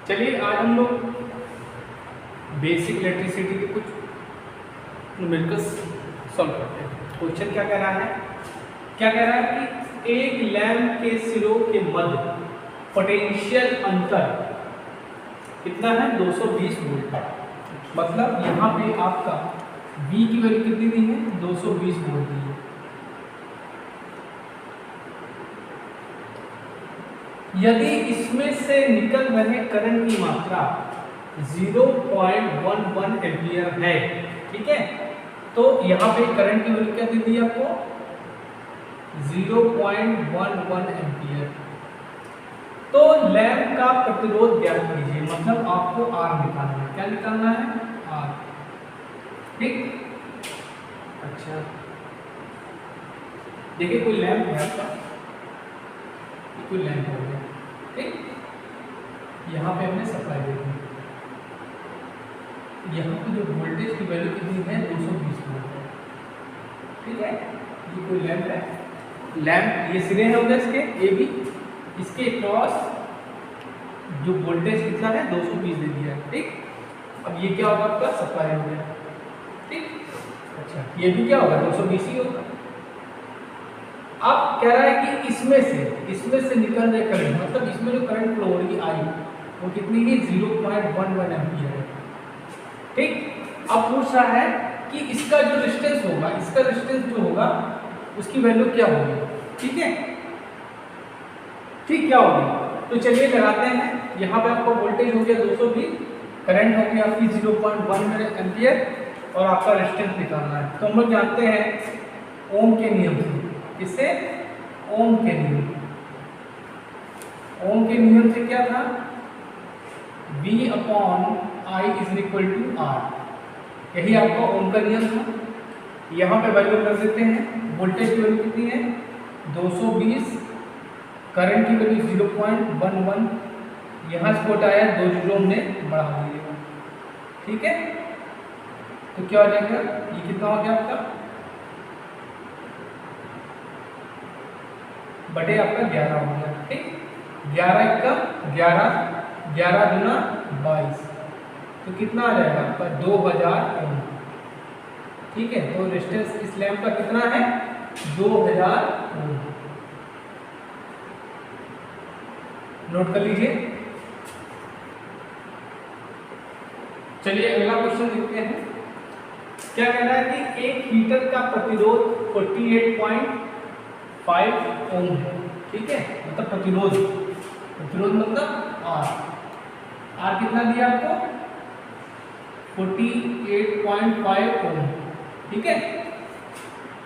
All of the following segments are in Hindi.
चलिए आज हम लोग बेसिक इलेक्ट्रिसिटी के कुछ न्यूमेरिकल्स सॉल्व करते हैं। क्वेश्चन क्या कह रहा है? क्या कह रहा है कि एक लैंप के सिरों के मध्य पोटेंशियल अंतर कितना है? 220 वोल्ट का। मतलब यहाँ पे आपका V की वैल्यू कितनी दी है? 220 वोल्ट दी है। यदि इसमें से निकल रहे करंट की मात्रा 0.11 एम्पियर है, ठीक है, तो यहाँ पे करंट की वैल्यू क्या दे दी आपको? 0.11 एम्पियर। तो लैंप का प्रतिरोध ज्ञात कीजिए, मतलब आपको R निकालना है। क्या निकालना है? R। ठीक। अच्छा, देखिए कोई लैंप है आपका, कोई लैंप हो गया, ठीक। यहाँ पे हमने सप्लाई दे दी। यहाँ पे जो वोल्टेज की वैल्यू कितनी है? 220 वोल्ट है, ठीक है। ये कोई लैंप है, लैंप ये सिरे हैं उधर इसके ए बी, इसके क्रॉस जो वोल्टेज कितना है? 220 दे दिया है, ठीक। अब ये क्या होगा? आपका सप्लाई हो गया, ठीक। अच्छा, ये भी क्या होगा? 220 ही होगा। अब कह रहा है कि इसमें से निकल रहे करंट, मतलब इसमें जो करंट फ्लो हो रही आई वो कितनी है? 0.11 एम्पियर है, ठीक। अब पूछ रहा है कि इसका जो रेजिस्टेंस होगा, इसका रेजिस्टेंस जो होगा उसकी वैल्यू क्या होगी, ठीक है। ठीक, क्या होगी? तो चलिए लगाते हैं। यहाँ पे आपका वोल्टेज हो गया 220, करंट हो गया आपकी 0.1 एम्पियर और आपका रेजिस्टेंस निकालना है। तो हम लोग जानते हैं ओम के नियम से। किससे? ओम के नियम। ओम के नियम से क्या था? V/I = R। यही आपका ओम का नियम था। यहाँ पे वैल्यू कर देते हैं। वोल्टेज की वैल्यू कितनी है? 220, करंट की वैल्यू 0.11, यहाँ से कोट आया 2 जीरो हमने बढ़ा दिया, ठीक है। तो क्या हो जाएगा? ये कितना हो गया आपका? बटे आपका 11 हो गया, ठीक। 11 का 11, 11 दूना 22, तो कितना आ जाएगा आपका? 2000 ओम, ठीक है। तो रेजिस्टेंस इस लैंप का कितना है? 2000 ओम। नोट कर लीजिए। चलिए अगला क्वेश्चन देखते हैं। क्या कह रहा है कि एक हीटर का प्रतिरोध 48.5 ओम है, ठीक है। मतलब प्रतिरोध मतलब R कितना दिया आपको? 48.5 ओम, ठीक है।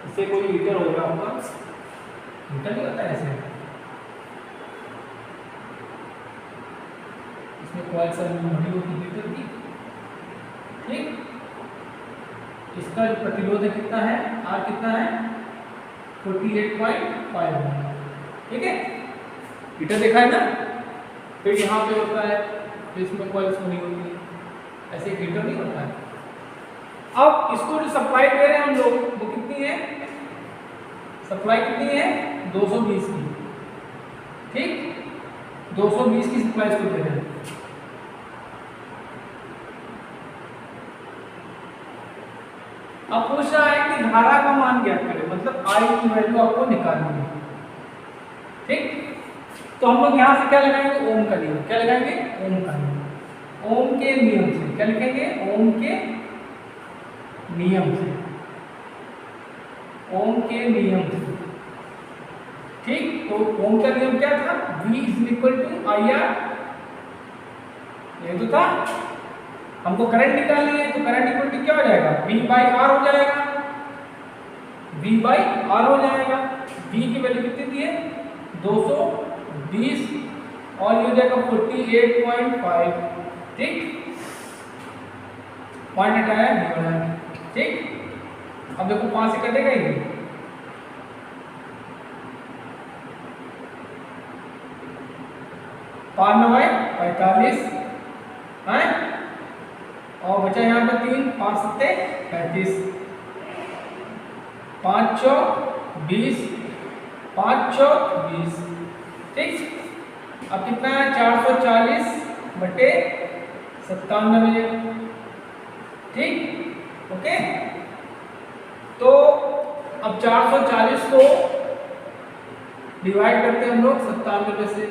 इससे कोई हीटर होगा आपका, हीटर नहीं होता ऐसे, इसमें कॉइल सब बड़ी होती हीटर की, ठीक। इसका जो प्रतिरोध है कितना है? R कितना है? 48.5 ओम, ठीक है। हीटर देखा है ना? फिर यहाँ पे होता है, तो इसमें कॉइल्स बनी होती है, ऐसे हीटर नहीं होता है। अब इसको जो सप्लाई दे रहे हैं हम लोग, वो कितनी है? सप्लाई कितनी है? 220 की, ठीक। 220 की सप्लाई इसको दे रहे हैं। अब पूछ रहा है कि धारा का मान ज्ञात करें, मतलब I की वैल्यू आपको निकालनी है, ठीक। तो हम लोग यहाँ से क्या लगाएंगे? ओम का नियम। क्या लगाएंगे? ओम का नियम। ओम के नियम से क्या लिखेंगे? ओम के नियम से, ओम के नियम से, ठीक। तो ओम का नियम क्या था? V = IR, ये तो था। हमको करंट निकालनी है, तो करंट इक्वल क्या हो जाएगा? V/R हो जाएगा, V/R हो जाएगा। V की वैल्यू कितनी दी है? 220 और ये हो जाएगा 48.5, ठीक। पॉइंट हटाया, नहीं बढ़ाया, ठीक। अब देखो 5 से कटेगा ये, 5 9 45 है, और बचा यहाँ पर 3, 5 7 35, 5 चौक 20, 5 चौक 20, ठीक। अब कितना है? 440 बटे 97, ठीक, ओके। तो अब 440 को डिवाइड करते हैं हम लोग 97 से,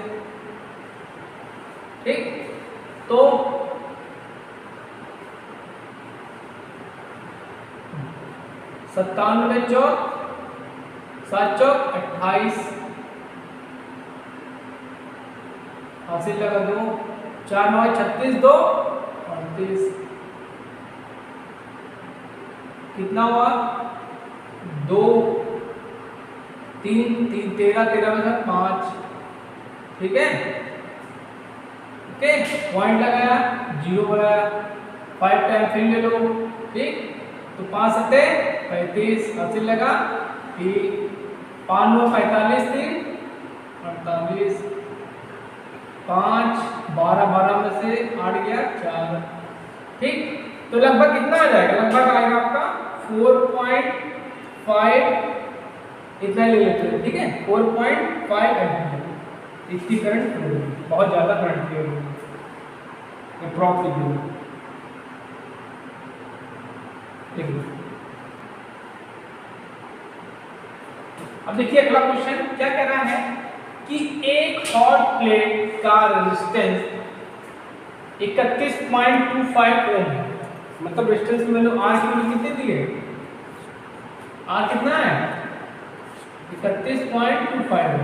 ठीक। तो 97 चौक 7 चौक 28, हासिल लगा 2, 4 9 36, 2 38, कितना हुआ 2 3 3 13 13 में 5, ठीक है, ओके। पॉइंट लगाया, 0 बनाया, 5 टाइम फिर ले लो, ठीक। तो 5 7 35, हासिल लगा 1, 5 9 45, 3 48, 5 12 12 में से 8 गया 4, ठीक। तो लगभग कितना आ जाएगा, लगभग आएगा आपका 4.5, इतना ले लेते हैं, ठीक है, 4.5 एम्पीयर इसकी करंट फ्लो होगी, बहुत ज़्यादा करंट फ्लो होगी अप्रॉक्सीमेटली, ठीक। अब देखिए अगला क्वेश्चन क्या कह रहा है कि एक हॉट प्लेट का रेजिस्टेंस 31.25 ओम है, मतलब रेजिस्टेंस की वैल्यू आर की वैल्यू कितनी दी है, आर कितना है 31.25।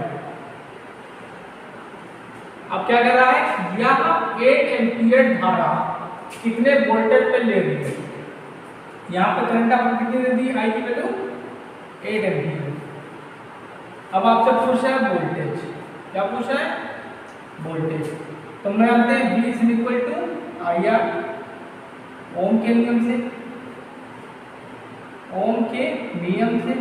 अब क्या कह रहा है, यहाँ 8 एम्पीयर धारा कितने वोल्टेज पे ले रही है, यहाँ पे करंट आपको कितनी दे दी, आई की वैल्यू 8 एम्पीयर। अब आपसे पूछा है वोल्टेज, क्या पूछा है वोल्टेज, तो हम जानते हैं V is equal to I R, Ohm के नियम से, ओम के नियम से।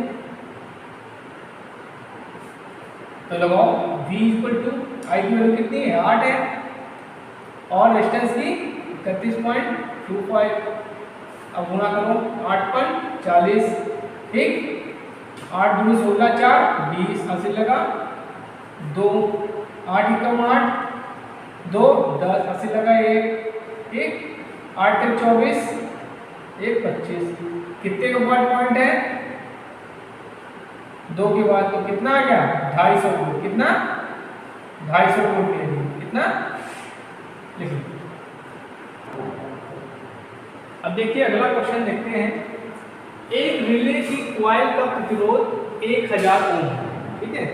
तो लगाओ V इक्वल टू आई की वैल्यू कितनी है 8 है, और रेजिस्टेंस की 31.25, अब गुणा करो 8 पर 40, ठीक, 8 दूनी 16 4 20, हासिल लगा 2, 8 एकम 8 2 10, हासिल लगा 1, ठीक, 8 तक 24 1 25, कितने के बाद पॉइंट है 2 के बाद, तो कितना आ गया 250 वोल्ट, कितना 250 वोल्ट ले लिया, कितना लिखिए। अब देखिए अगला क्वेश्चन देखते हैं, एक रिले की कॉइल का प्रतिरोध 1000 ओम है, ठीक है,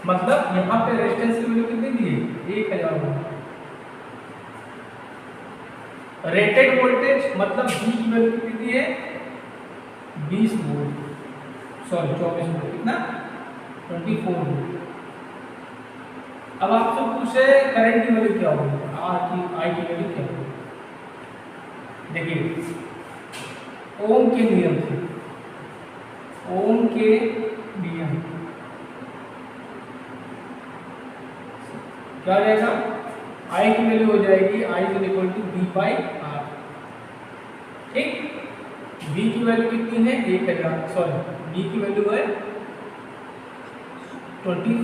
मतलब यहाँ पे रेजिस्टेंस की वैल्यू कितनी दी है 1000 ओम। रेटेड वोल्टेज मतलब V की वैल्यू कितनी दी है 20 वोल्ट, सॉरी 24 वोल्ट, कितना 24 वोल्ट। अब आपसे पूछे करंट की वैल्यू क्या होगी, R की I की वैल्यू क्या होगी, देखिए ओम के नियम से, ओम के नियम क्या हो जाएगा, I की वैल्यू हो जाएगी I is equal to V by R, ठीक। V की वैल्यू कितनी है 1000, सॉरी V की वैल्यू है 24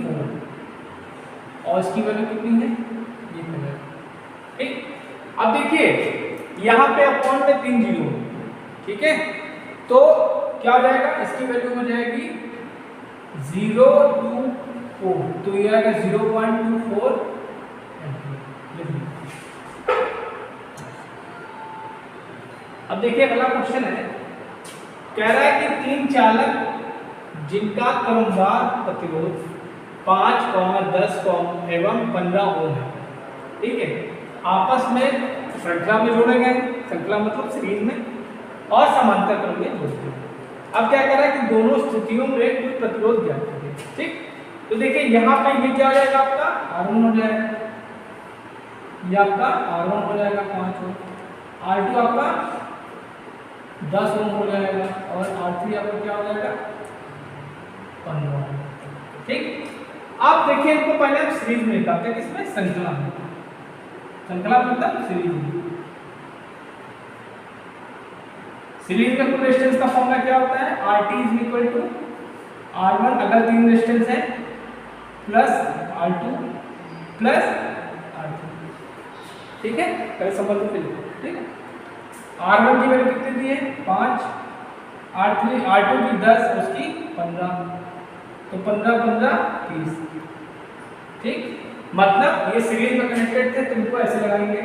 और इसकी वैल्यू कितनी है 1000, ठीक। अब देखिए यहाँ पे अपॉन में 3 जीरो, ठीक है, तो क्या हो जाएगा, इसकी वैल्यू हो जाएगी 024, तो ये आएगा 0.24 एम्पीयर। अब देखिए अगला क्वेश्चन है, कह रहा है कि 3 चालक जिनका क्रमवार प्रतिरोध 5, 10 एवं 15 ओम है, ठीक है, आपस में श्रृंखला में जोड़े गए, श्रृंखला मतलब सीरीज में, और समांतर क्रम में जोड़ते हैं। अब क्या कह रहा है कि दोनों स्थितियों में कुछ प्रतिरोध ज्ञात करें, ठीक। तो देखिए यहाँ पे ये क्या हो जाएगा आपका R1 हो जाएगा, ये आपका R1 हो जाएगा 5 ओम, R2 आपका 10 ओम हो जाएगा, और R3 आपका क्या हो जाएगा 15 ओम, ठीक। आप देखिए इनको पहले हम सीरीज में निकालते हैं, किसमें श्रृंखला में, श्रृंखला मतलब सीरीज में। सीरीज में कुल रेजिस्टेंस का फॉर्मूला क्या होता है, RT is equal to R1 अगर 3 रेजिस्टेंस है प्लस R2 प्लस R3, ठीक है, पहले संबंध पे लिखो। ठीक है, R1 की वैल्यू कितनी दी है 5, R2 की 10, उसकी 15, तो 15 15 30। ठीक, मतलब ये सीरीज में कनेक्टेड थे तो इनको ऐसे लगाएंगे,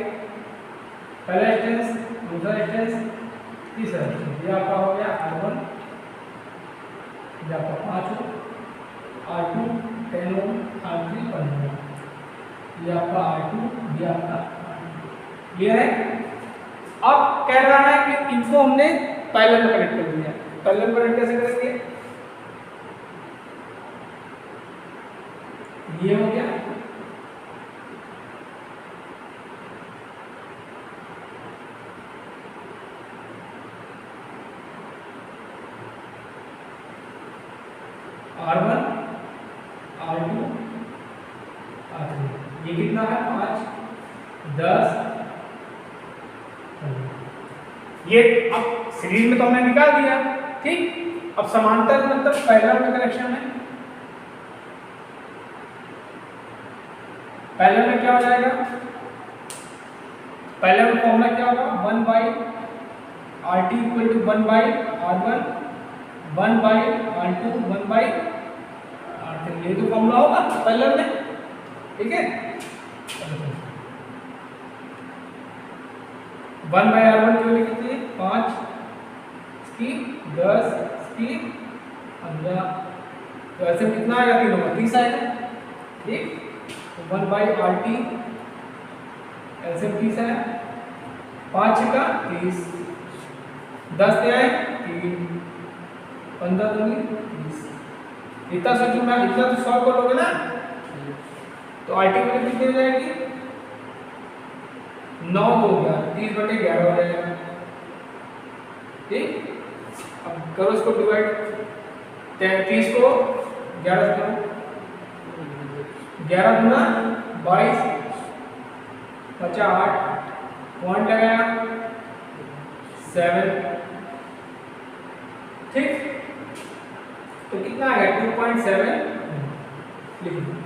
पहला स्टेंस, दूसरा स्टेंस, तीसरा स्टेंस। ये आपका हो गया R1, ये आपका 5 Ω, R2 10 Ω, R3 15 Ω, ये आपका R2, ये आपका क्लियर है। अब कह रहा है कि इनको हमने पैरेलल में कनेक्ट कर दिया। पैरेलल कनेक्ट कैसे करेंगे, ये हो गया, R1 R2 R3, ये कितना है 5 10। ये अब सीरीज में तो हमने निकाल दिया। ठीक, अब समांतर मतलब पैरेलल में कनेक्शन है। पैरेलल में क्या हो जाएगा, पैरेलल में फॉर्मूला क्या होगा 1 by RT equal to 1 by R1, 1 by R2, 1 by R3, ये तो फॉर्मूला होगा पैरेलल में। ठीक है, 1 बाई R1 की वैल्यू कितनी है 5, इसकी 10, इसकी 15, तो ऐसे कितना आएगा 3 होगा 30 आएगा। ठीक, तो 1 बाई RT ऐसे 30 है, 5 का 30, 10 क्या है 3, 15 दूनी 30। इतना सोचो ना, इतना तो सॉल्व कर लोगे ना, तो RT की वैल्यू कितनी हो जाएगी 9 हो गया, 30/11 हो जाएगा। ठीक, अब करो इसको डिवाइड, 30 को 11 से करो, 11 गुना 22, 50, 8 पॉइंट लगाया 7। ठीक, तो कितना आएगा 2.7 लिखिए।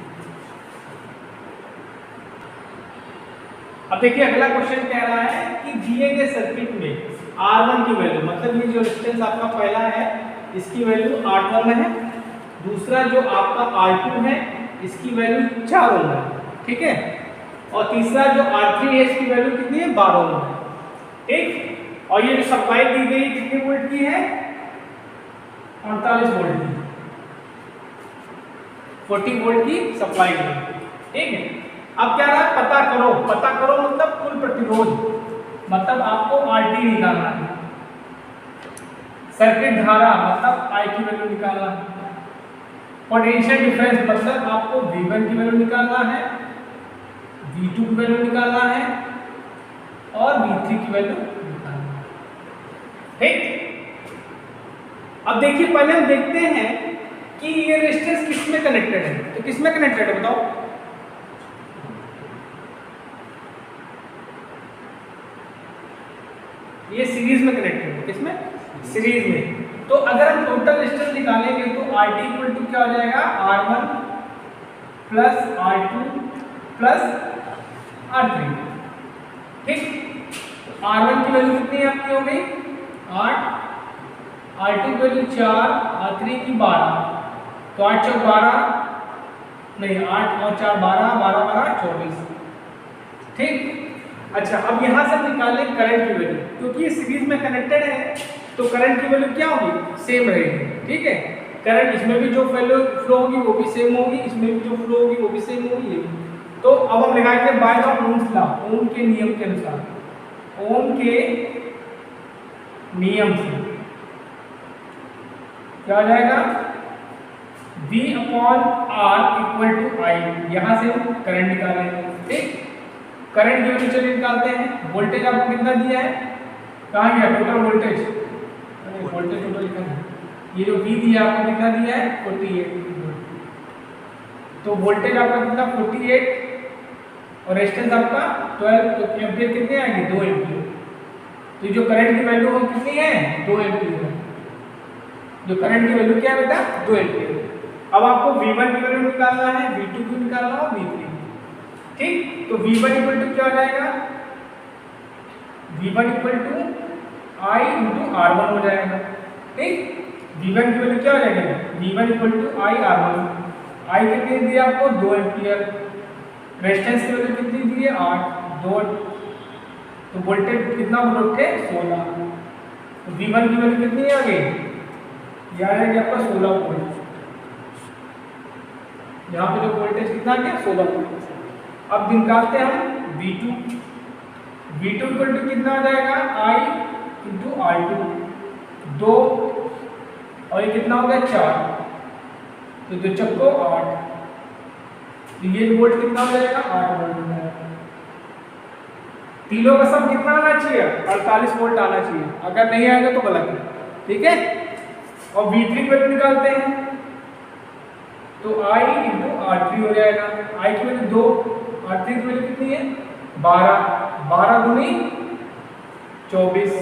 अब देखिए अगला क्वेश्चन कह रहा है कि दिए गए सर्किट में R1 की वैल्यू, मतलब ये जो रेजिस्टेंस आपका पहला है इसकी वैल्यू 8 ओम है, दूसरा जो आपका R2 है इसकी वैल्यू 4 ओम है। ठीक है, और तीसरा जो R3 है इसकी वैल्यू कितनी है 12 ओम है। ठीक, और ये जो सप्लाई दी गई कितने वोल्ट की है 48 वोल्ट की, 40 वोल्ट की सप्लाई दी। ठीक है, अब क्या रहा पता करो, पता करो मतलब कुल प्रतिरोध, मतलब आपको RT निकालना है, सर्किट धारा मतलब I की वैल्यू निकालना है, पोटेंशियल डिफरेंस मतलब आपको V1 की वैल्यू निकालना है, V2 की वैल्यू निकालना है और V3 की वैल्यू निकालना है। ठीक, अब देखिए पहले हम देखते हैं कि ये रेजिस्टेंस किस में कनेक्टेड है, तो किस में कनेक्टेड है बताओ, ये सीरीज में कनेक्टेड है, किसमें सीरीज में। तो अगर हम टोटल रेजिस्टेंस निकालेंगे तो RT इक्वल टू क्या हो जाएगा R1 plus R2 plus R3। ठीक, R1 की वैल्यू कितनी आपकी हो गई 8, R2 की वैल्यू 4, R3 की 12, तो 8 चौक 12 नहीं 8 और 4 12, 12 12 24। ठीक, अच्छा अब यहाँ से निकालें करंट की वैल्यू, क्योंकि ये सीरीज में कनेक्टेड है तो करंट की वैल्यू क्या होगी सेम रहेगी। ठीक है, करंट इसमें भी जो वैल्यू फ्लो होगी वो भी सेम होगी, इसमें भी जो फ्लो होगी वो भी सेम होगी। तो अब हम लगाएंगे बाय द ओम्स लॉ, ओम के नियम के अनुसार, ओम के नियम से क्या हो जाएगा V/R इक्वल टू I, यहाँ से हम करंट निकालेंगे। ठीक, करंट की वैल्यू चलिए निकालते हैं। वोल्टेज आपको कितना दिया है, कहाँ गया टोटल वोल्टेज, वोल्टेज टोटल लिखा है, ये जो V दिया आपको कितना दिया है 48 वोल्ट, तो वोल्टेज आपका कितना 48 और रेजिस्टेंस आपका 12, तो एम्पीयर कितने आएंगे 2 एम्पीयर। तो जो करंट की वैल्यू हो कितनी है 2 एम्पीयर, जो करंट की वैल्यू क्या है बेटा 2 एम्पीयर। अब आपको V1 की वैल्यू निकालना है, V2 की निकालना है, V3। ठीक, तो V1 इक्वल टू क्या हो जाएगा V1 equal to I into R1 हो जाएगा। ठीक, V1 की वैल्यू क्या हो जाएगी, V1 equal to I R1। I कितनी दी है आपको, 2 एम्पियर। रेजिस्टेंस की वैल्यू कितनी दी है, 8, 2। तो वोल्टेज कितना वोल्ट है, 16। तो V1 की वैल्यू कितनी आ गई, यह आ जाएगी आपका 16 वोल्ट। यहाँ पे जो वोल्टेज कितना आ गया, 16 वोल्ट। अब निकालते हैं हम V2। V2 इक्वल टू कितना आ जाएगा, I इंटू R2, 2 और ये कितना हो गया, 4। तो 2 चक्को 8। तो ये वोल्ट कितना हो जाएगा, 8 वोल्ट हो जाएगा। तीनों का सम कितना आना चाहिए, 48 वोल्ट आना चाहिए। अगर नहीं आएगा तो गलत है। ठीक है, और V3 की वैल्यू निकालते हैं तो I इंटू R3 हो जाएगा। I की वैल्यू 2, R3 की वैल्यू कितनी है, 12। 12 गुनी 24,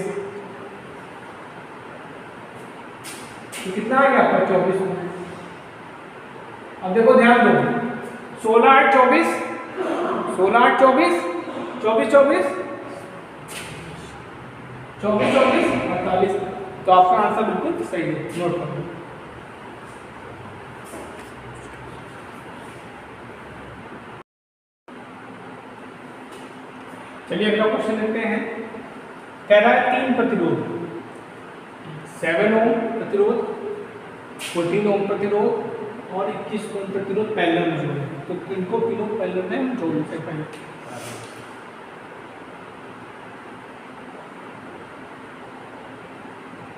तो कितना आ गया आपका, 24 वोल्ट। अब देखो ध्यान दो, 16 8 24, 16 8 24, 24 24, 24 24 48। तो आपका आंसर बिल्कुल सही है, नोट कर लो। चलिए अगला क्वेश्चन लेते हैं। कह रहा है 3 प्रतिरोध, 7 ओम प्रतिरोध, 14 ओम प्रतिरोध और 21 ओम प्रतिरोध पैरेलल में जोड़े। तो इनको तीनों पैरेलल में हम जोड़ लेते हैं पहले।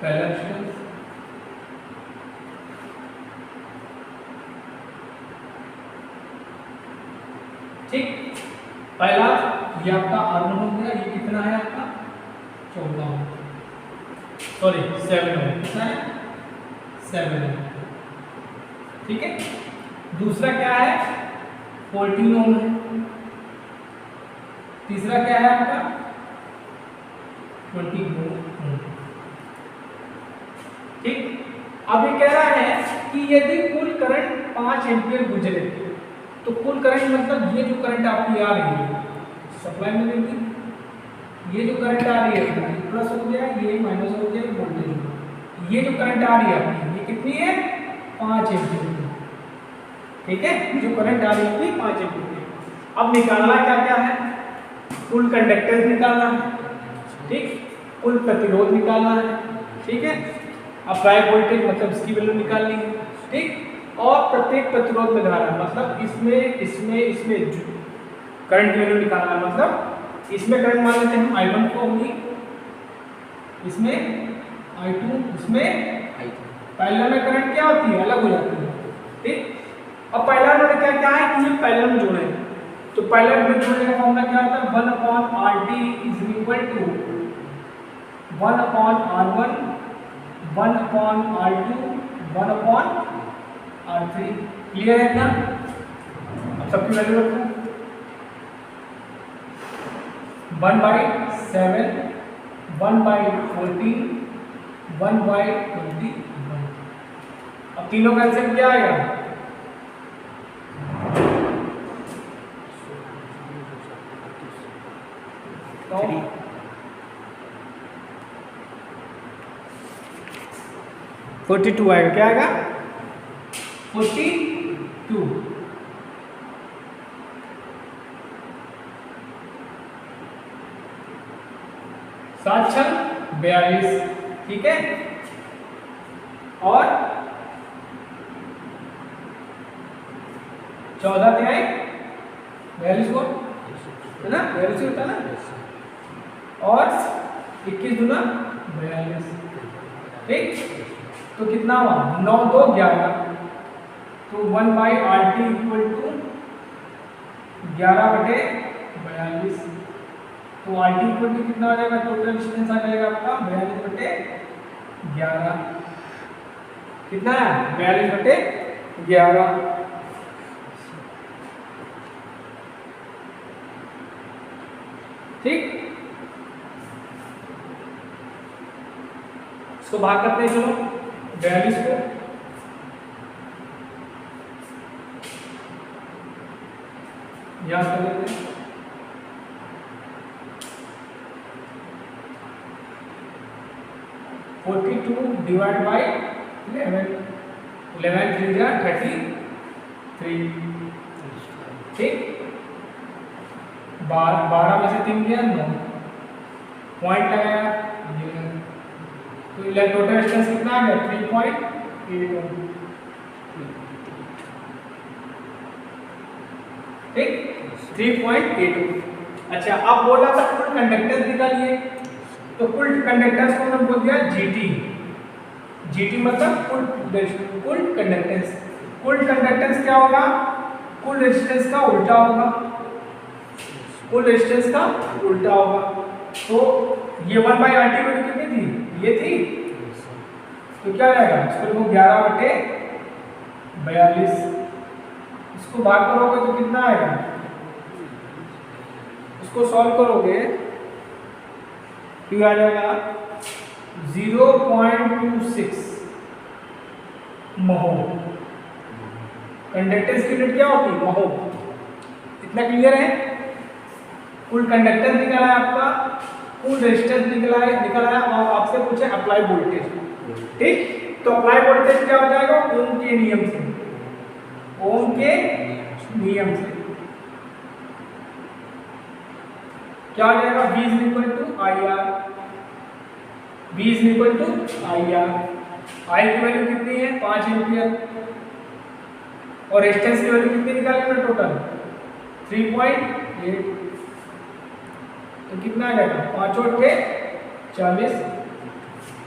पैरेलल, ठीक। पहला ये आपका R1 हो गया, ये कितना है आपका, 14 ओम, सॉरी 7 ओम, कितना है, 7 ओम। ठीक है, दूसरा क्या है, 14 ओम है। तीसरा क्या है आपका, 20 ओम। ठीक, अब ये कह रहा है कि यदि कुल करंट 5 एम्पीयर गुजरे, तो कुल करंट मतलब ये जो करंट आपकी आ रही है सप्लाई में देगी, ये जो करंट आ रही है ये प्लस हो गया, ये माइनस हो गया, वोल्टेज। ये जो करंट आ रही है आपकी, ये कितनी है, 5 एम्पीयर। ठीक है, जो करंट आ रही है अपनी 5 एम्पीयर। अब निकालना क्या क्या है, कुल कंडक्टेंस निकालना है, ठीक, कुल प्रतिरोध निकालना है। ठीक है, अप्लाई वोल्टेज मतलब इसकी वैल्यू निकालनी है। ठीक, और प्रत्येक प्रतिरोध में धारा मतलब इसमें इसमें इसमें करंट की वैल्यू निकालना है। मतलब इसमें करंट मान लेते हैं हम I1 को होगी, इसमें I2, इसमें पैरेलल में करंट क्या होती है, अलग हो जाती है। ठीक, अब पैरेलल में क्या क्या है कि ये पैरेलल में जोड़े, तो पैरेलल में जोड़ने का फॉर्मूला क्या होता है, 1/RT is equal to 1/R1, 1/R2, 1/R3। Clear है ना, अब सबकी वैल्यू रखो, 1/7, 1/14, 1/21। अब तीनों का आंसर क्या आएगा, तो 42 आएगा। क्या आएगा, 42। सात छह 42। ठीक है, और 14 तिहाई 42 को है ना, 42 होता है ना, और 21 दूना 42। ठीक, तो कितना हुआ, 9 2 11। तो 1/RT इक्वल टू 11/42। तो RT इक्वल टू कितना आ जाएगा, टोटल डिस्टेंस आ जाएगा आपका 42/11। कितना है, 42/11। ठीक, इसको भाग करते हैं, चलो 42 को याद कर लेते हैं। 42 डिवाइड बाई 11, 11 3 जा 33, ठीक। 12 में से 3 गया 9, पॉइंट लगाया ये, तो टोटल डिस्टेंस कितना आ गया 3.81, ठीक 3.82। अच्छा, अब बोला था कुल कंडक्टेंस निकालिए, तो कुल कंडक्टेंस को हमने बोल दिया जीटी। जीटी मतलब कुल कंडक्टेंस। कुल कंडक्टेंस क्या होगा? कुल रेजिस्टेंस का उल्टा होगा, कुल रेजिस्टेंस का उल्टा होगा। तो ये 1/RT वैल्यू कितनी थी? ये थी, तो क्या रहेगा? इसको लिखो 11/42, इसको भाग करोगे तो कितना आएगा? इसको सॉल्व करोगे तो आ जाएगा 0.26 महो। कंडक्टेंस की यूनिट क्या होगी? महो। इतना क्लियर है? कुल कंडक्टेंस निकला है आपका, कुल रेजिस्टेंस निकला है और आपसे पूछे अप्लाई वोल्टेज, ठीक। तो अप्लाई वोल्टेज क्या हो जाएगा? ओम के नियम से, ओम के नियम से क्या हो जाएगा? V is equal to IR, V is equal to IR। I की वैल्यू कितनी है? 5 एम्पियर, और रेजिस्टेंस की वैल्यू कितनी निकाली हमने टोटल? 3.8, तो कितना आ जाएगा? 5 और 40,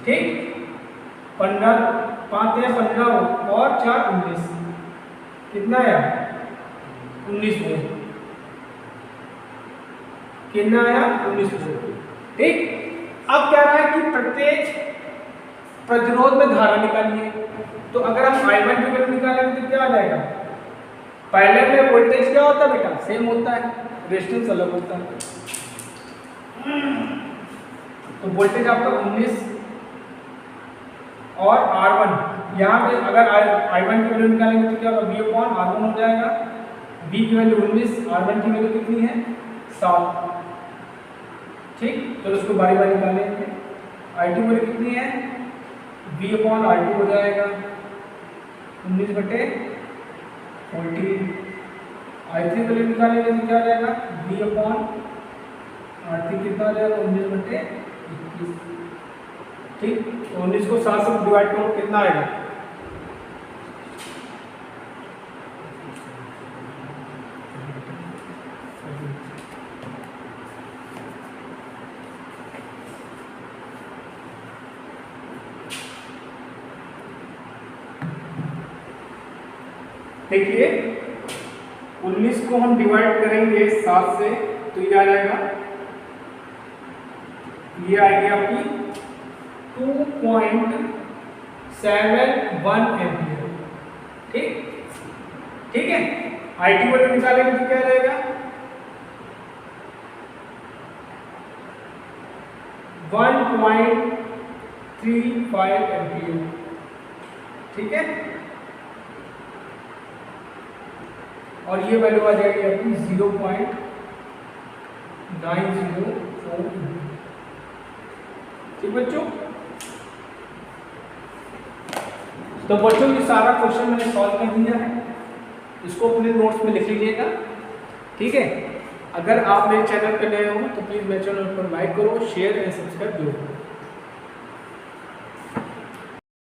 ठीक। 15, 5 या 15 और 4 19, कितना आया? 19 वोल्ट। कितना आया? 19 वोल्ट, ठीक। अब क्या रहा है कि प्रत्येक प्रतिरोध में धारा निकालिए। तो अगर हम I1 की वैल्यू निकालेंगे तो क्या आ जाएगा? पहले में वोल्टेज क्या होता है बेटा? सेम होता है, रेजिस्टेंस अलग होता है। तो वोल्टेज आपका 19 और R1, यहाँ पे अगर I1 की वैल्यू निकालेंगे तो क्या होगा? V/R1 हो जाएगा। V की वैल्यू 19, R1 की वैल्यू कितनी है? 7, ठीक। तो उसको बारी बारी निकालेंगे। I2 वैल्यू कितनी है? V/R2 हो जाएगा 19/14। I3 वैल्यू निकालेंगे तो क्या हो जाएगा? V/R3 कितना हो जाएगा? 19/21, ठीक। तो 19 को 7 से डिवाइड करो, कितना आएगा? देखिए 19 को हम डिवाइड करेंगे 7 से तो ये आ जाएगा, ये आएगी आपकी 2.71 एम्पियर, ठीक। ठीक है। I2 वैल्यू निकालेंगे तो क्या रहेगा? 1.35 एम्पियर, ठीक है। और ये वैल्यू आ जाएगी आपकी 0.904, ठीक बच्चों। तो बच्चों ये सारा क्वेश्चन मैंने सॉल्व कर दिया है, इसको अपने नोट्स में लिख लीजिएगा, ठीक है। अगर आप मेरे चैनल पर नए हो तो प्लीज़ मेरे चैनल पर लाइक करो, शेयर एंड सब्सक्राइब जरूर करो।